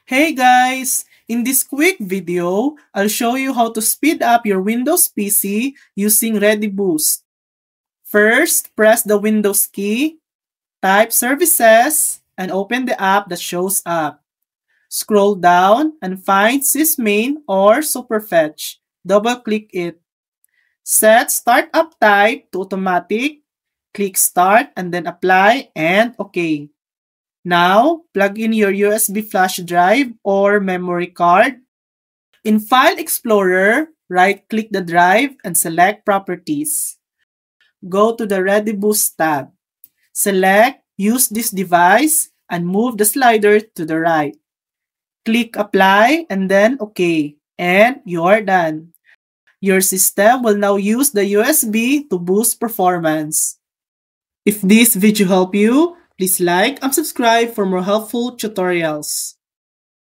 Hey guys! In this quick video, I'll show you how to speed up your Windows PC using ReadyBoost. First, press the Windows key, type Services, and open the app that shows up. Scroll down and find Sysmain or Superfetch. Double-click it. Set Startup Type to Automatic. Click Start and then Apply and OK. Now, plug in your USB flash drive or memory card. In File Explorer, right-click the drive and select Properties. Go to the ReadyBoost tab. Select Use this device and move the slider to the right. Click Apply and then OK. And you are done. Your system will now use the USB to boost performance. If this video helped you, please like and subscribe for more helpful tutorials.